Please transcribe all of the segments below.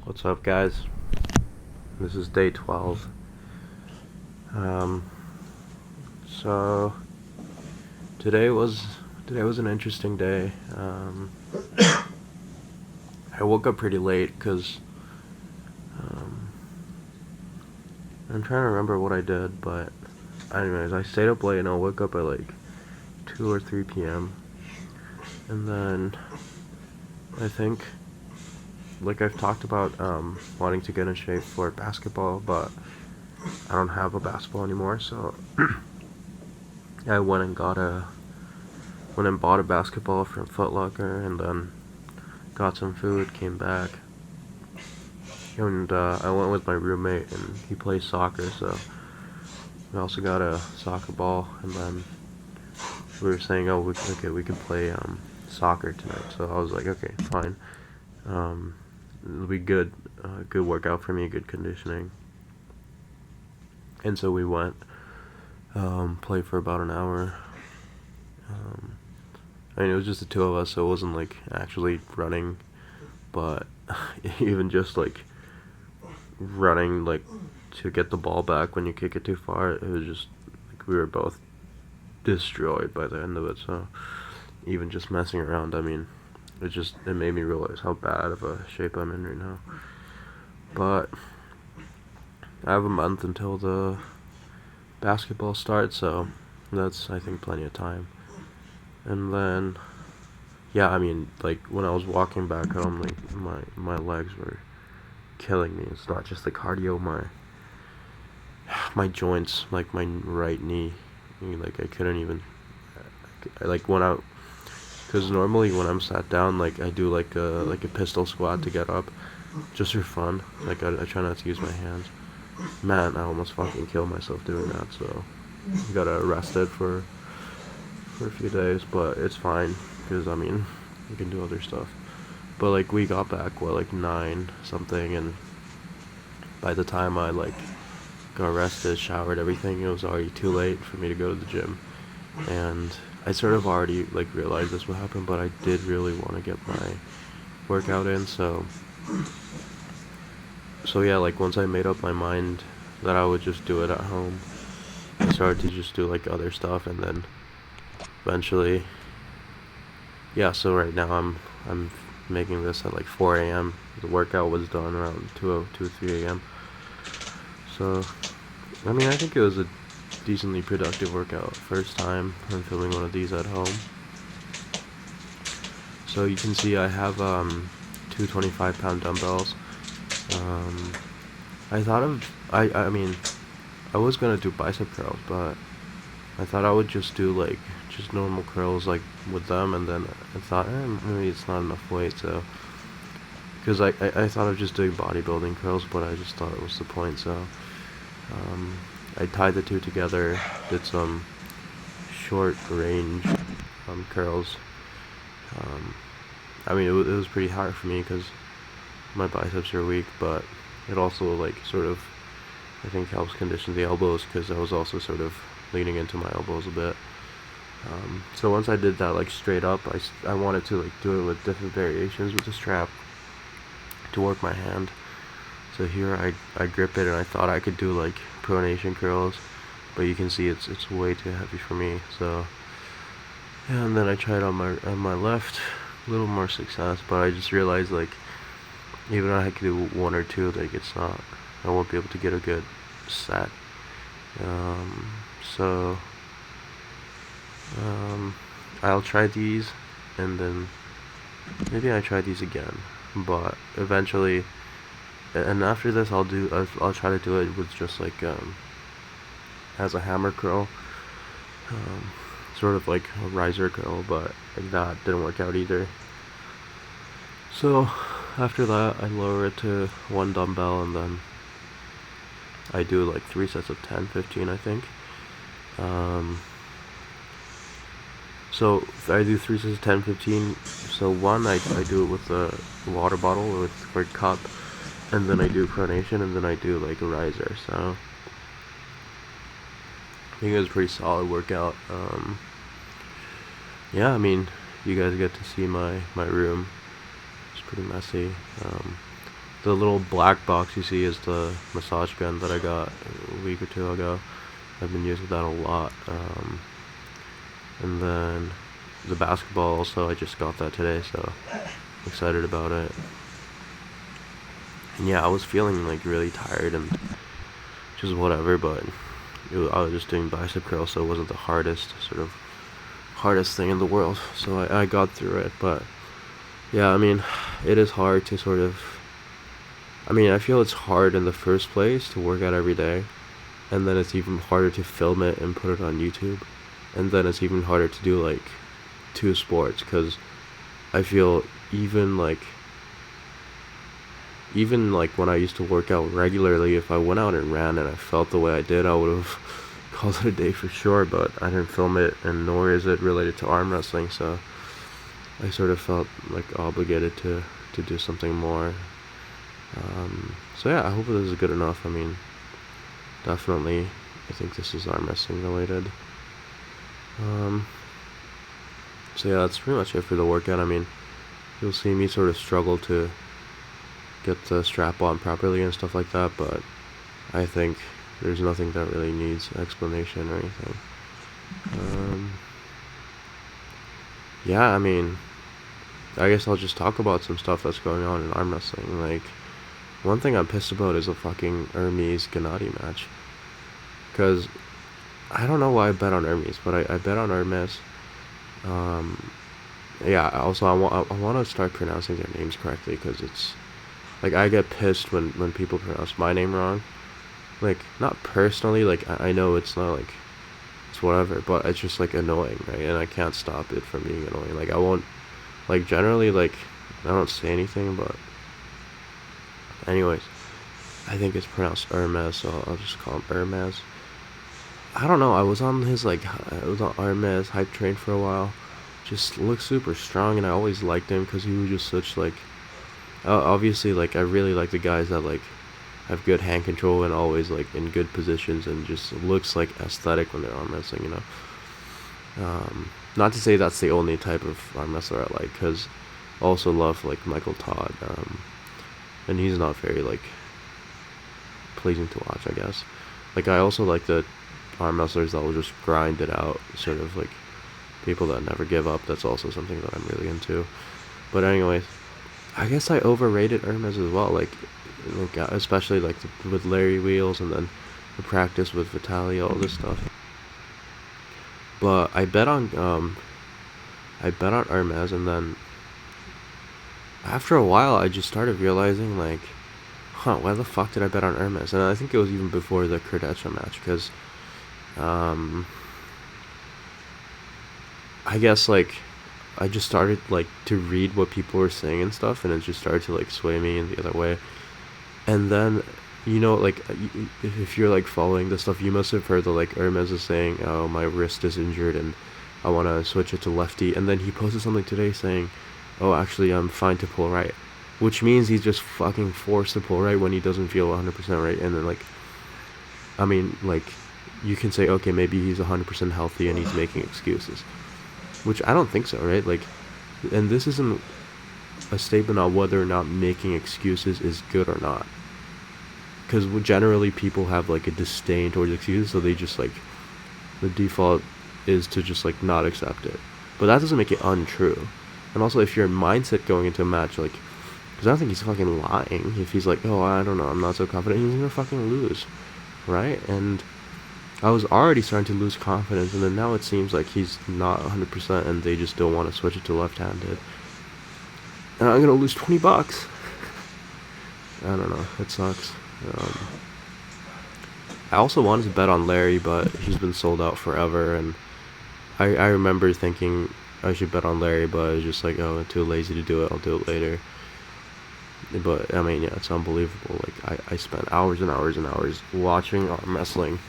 What's up, guys? This is day 12. So today was an interesting day. I woke up pretty late because I'm trying to remember what I did, but anyways, I stayed up late and I woke up at like 2 or 3 p.m. And then I think, like I've talked about, wanting to get in shape for basketball, but I don't have a basketball anymore, so I went and bought a basketball from Foot Locker, and then got some food, came back, and I went with my roommate, and he plays soccer, so we also got a soccer ball, and then we were saying, oh, we could play soccer tonight, so I was like, okay, fine. It'll be good workout for me, good conditioning. And so we went, played for about an hour. I mean, it was just the two of us, so it wasn't like actually running, but even just like running like to get the ball back when you kick it too far, it was just like we were both destroyed by the end of it. So even just messing around, I mean, it made me realize how bad of a shape I'm in right now. But I have a month until the basketball starts, so that's, I think, plenty of time. And then, yeah, I mean, like when I was walking back home, like my legs were killing me. It's not just the cardio, my joints, like my right knee, like I couldn't even, like because normally when I'm sat down, like I do like a pistol squat to get up, just for fun. Like I try not to use my hands. Man, I almost fucking killed myself doing that, so I got arrested for a few days, but it's fine, because I mean, we can do other stuff. But like we got back, like 9 something, and by the time I like got rested, showered, everything, it was already too late for me to go to the gym. And I sort of already like realized this would happen, but I did really want to get my workout in, so yeah, like once I made up my mind that I would just do it at home, I started to just do like other stuff, and then eventually, yeah, so right now I'm making this at like 4 a.m. The workout was done around 2 3 a.m. So, I mean, I think it was a decently productive workout. First time I'm filming one of these at home. So you can see I have 2 25-pound dumbbells. I mean, I was gonna do bicep curls, but I thought I would just do like just normal curls like with them, and then I thought maybe it's not enough weight, so because I thought of just doing bodybuilding curls, but I just thought it was the point, so I tied the two together, did some short range curls. I mean, it was pretty hard for me because my biceps are weak, but it also like sort of, I think, helps condition the elbows, because I was also sort of leaning into my elbows a bit. So once I did that like straight up, I wanted to like do it with different variations with the strap to work my hand. So here I grip it, and I thought I could do like pronation curls, but you can see it's way too heavy for me. So yeah, and then I tried on my left, a little more success, but I just realized like even if I could do 1 or 2, like I won't be able to get a good set. So I'll try these, and then maybe I try these again, but eventually, and after this I'll try to do it with just like as a hammer curl, sort of like a riser curl, but like that didn't work out either. So after that, I lower it to 1 dumbbell, and then I do like 3 sets of 10, 15, I think. So if I do 3 sets of 10, 15, so one I do it with a water bottle or a cup, and then I do pronation, and then I do like a riser. So I think it was a pretty solid workout. Yeah, I mean, you guys get to see my room. It's pretty messy. the little black box you see is the massage gun that I got a week or two ago. I've been using that a lot. And then the basketball also, I just got that today, so I'm excited about it. And yeah, I was feeling like really tired and just whatever, but I was just doing bicep curls, so it wasn't the hardest thing in the world, so I got through it. But yeah, I mean, it is hard to sort of, I mean, I feel it's hard in the first place to work out every day, and then it's even harder to film it and put it on YouTube, and then it's even harder to do like 2 sports, because I feel even like when I used to work out regularly, if I went out and ran and I felt the way I did, I would have called it a day for sure, but I didn't film it, and nor is it related to arm wrestling, so I sort of felt like obligated to do something more. So yeah, I hope this is good enough. I mean, definitely, I think this is arm wrestling related. So yeah, that's pretty much it for the workout. I mean, you'll see me sort of struggle to get the strap on properly and stuff like that, but I think there's nothing that really needs explanation or anything. Yeah, I mean, I guess I'll just talk about some stuff that's going on in arm wrestling. Like, one thing I'm pissed about is a fucking Ermes Genadi match, because I don't know why I bet on Ermes, but I bet on Ermes. Yeah, also I want to start pronouncing their names correctly, because it's like I get pissed when people pronounce my name wrong. Like, not personally, like I know it's not like it's whatever, but it's just like annoying, right? And I can't stop it from being annoying. Like, I won't, like, generally, like, I don't say anything, but anyways, I think it's pronounced Ermes, so I'll just call him Ermes. I don't know, I was on Armez hype train for a while. Just looked super strong, and I always liked him because he was just such, like, obviously, like, I really like the guys that, like, have good hand control and always, like, in good positions, and just looks, like, aesthetic when they're arm wrestling, you know. Not to say that's the only type of arm wrestler I like, because I also love, like, Michael Todd, and he's not very, like, pleasing to watch, I guess. Like, I also like the arm wrestlers that will just grind it out, sort of, like, people that never give up. That's also something that I'm really into. But anyways, I guess I overrated Ermes as well, like especially like with Larry Wheels, and then the practice with Vitaly, all this stuff. But I bet on Ermes, and then after a while I just started realizing, like, why the fuck did I bet on Ermes? And I think it was even before the KOTT match, because I guess, like, I just started, like, to read what people were saying and stuff, and it just started to, like, sway me in the other way. And then, you know, like, if you're, like, following the stuff, you must have heard that, like, Ermes is saying, oh, my wrist is injured and I want to switch it to lefty. And then he posted something today saying, oh, actually, I'm fine to pull right. Which means he's just fucking forced to pull right when he doesn't feel 100% right. And then, like, I mean, like, you can say, okay, maybe he's 100% healthy and he's making excuses. Which I don't think so, right? Like, and this isn't a statement on whether or not making excuses is good or not. Because generally people have, like, a disdain towards excuses, so they just, like, the default is to just, like, not accept it. But that doesn't make it untrue. And also, if your mindset going into a match, like, because I don't think he's fucking lying if he's like, oh, I don't know, I'm not so confident, he's gonna fucking lose, right? And I was already starting to lose confidence, and then now it seems like he's not 100%, and they just don't want to switch it to left-handed. And I'm gonna lose $20. I don't know, it sucks. I also wanted to bet on Larry, but he's been sold out forever, and I remember thinking I should bet on Larry, but I was just like, oh, I'm too lazy to do it, I'll do it later. But, I mean, yeah, it's unbelievable. Like, I spent hours and hours and hours watching arm wrestling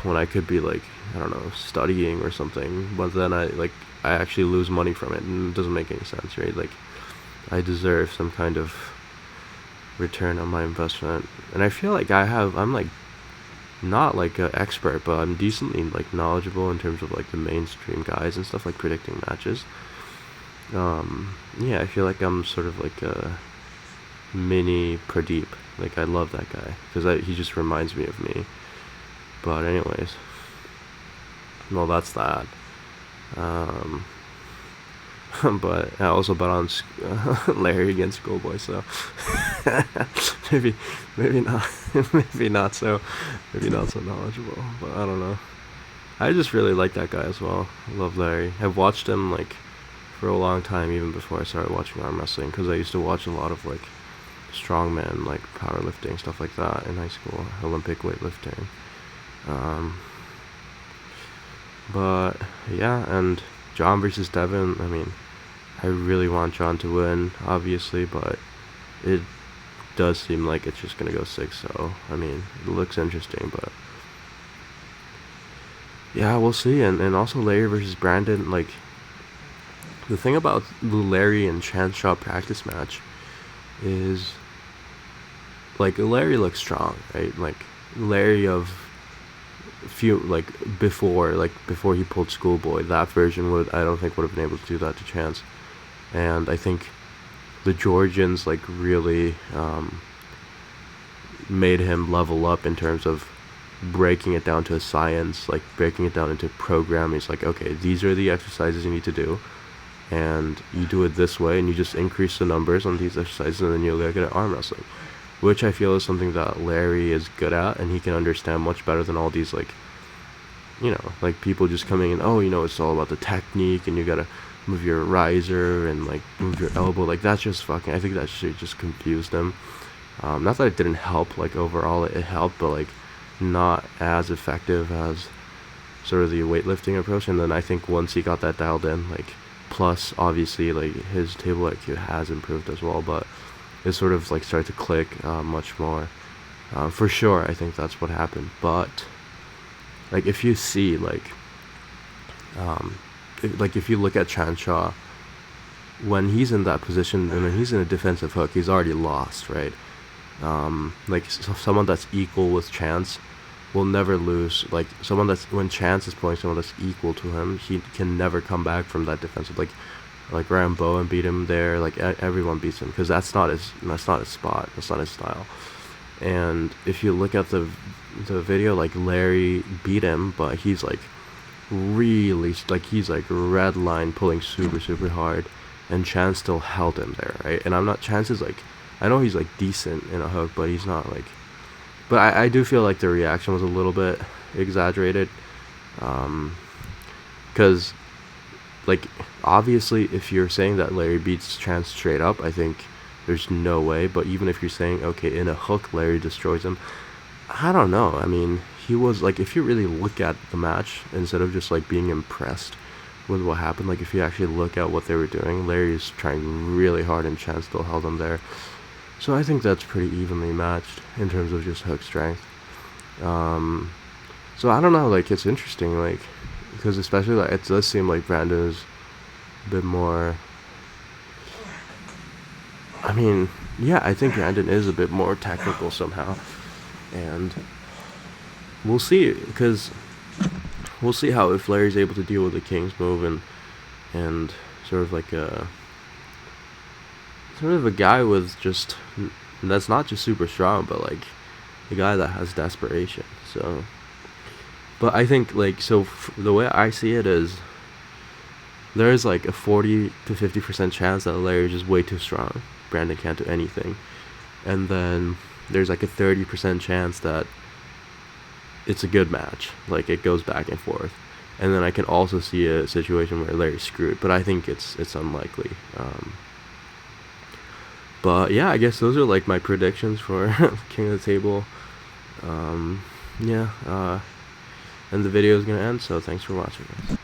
when I could be, like, I don't know, studying or something, but then I actually lose money from it, and it doesn't make any sense, right? Like, I deserve some kind of return on my investment, and I feel like I'm, like, not, like, an expert, but I'm decently, like, knowledgeable in terms of, like, the mainstream guys and stuff, like, predicting matches. Yeah, I feel like I'm sort of, like, mini Pradeep. Like, I love that guy because he just reminds me of me. But anyways, well, that's that. But I also bet on Larry against Schoolboy, so maybe not, maybe not so knowledgeable. But I don't know. I just really like that guy as well. I love Larry. I've watched him like for a long time, even before I started watching arm wrestling, because I used to watch a lot of like strongman, like powerlifting, stuff like that in high school, Olympic weightlifting. But yeah, and John versus Devon, I mean, I really want John to win, obviously, but it does seem like it's just gonna go 6-0. I mean, it looks interesting, but yeah, we'll see. And also Larry versus Brandon, like, the thing about the Larry and Chance Shaw practice match is, like, Larry looks strong, right? Like, Larry of before he pulled Schoolboy, that version I don't think would have been able to do that to Chance. And I think the Georgians, like, really made him level up in terms of breaking it down to a science, like breaking it down into programming. It's like, okay, these are the exercises you need to do, and you do it this way, and you just increase the numbers on these exercises, and then you'll get good at arm wrestling, which I feel is something that Larry is good at, and he can understand much better than all these, like, you know, like people just coming in, oh, you know, it's all about the technique, and you gotta move your riser and like move your elbow. Like, that's just fucking, I think that shit just confused him. Not that it didn't help, like overall it helped, but like not as effective as sort of the weightlifting approach. And then I think once he got that dialed in, like, plus obviously like his table IQ has improved as well, but it sort of like started to click much more. For sure, I think that's what happened. But like, if you see like if you look at Chance Shaw, when he's in that position and when he's in a defensive hook, he's already lost, right? Like, someone that's equal with Chance will never lose. Like, someone that's, when Chance is playing someone that's equal to him, he can never come back from that defensive. Like Rambo and beat him there. Like, everyone beats him because that's not his spot. That's not his style. And if you look at the video, like, Larry beat him, but he's like really, like, he's like red line pulling super hard, and Chance still held him there, right? And Chance is like, I know he's like decent in a hook, but he's not like, but I do feel like the reaction was a little bit exaggerated, because like, obviously if you're saying that Larry beats Chance straight up, I think there's no way. But even if you're saying, okay, in a hook Larry destroys him, I don't know. I mean, he was like, if you really look at the match instead of just like being impressed with what happened, like if you actually look at what they were doing, Larry's trying really hard and Chance still held him there. So I think that's pretty evenly matched in terms of just hook strength. So I don't know, like, it's interesting, like, because especially like it does seem like Brandon is a bit more, I mean, yeah, I think Brandon is a bit more technical somehow, and we'll see, because we'll see how, if Larry's able to deal with the King's move and sort of like a guy with just, that's not just super strong, but like a guy that has desperation. So, but I think, like, so the way I see it is, there's like a 40 to 50% chance that Larry's just way too strong, Brandon can't do anything, and then there's like a 30% chance that it's a good match, like it goes back and forth. And then I can also see a situation where Larry's screwed, but I think it's unlikely. But yeah, I guess those are like my predictions for King of the Table. Yeah, and the video is gonna end, so thanks for watching, guys.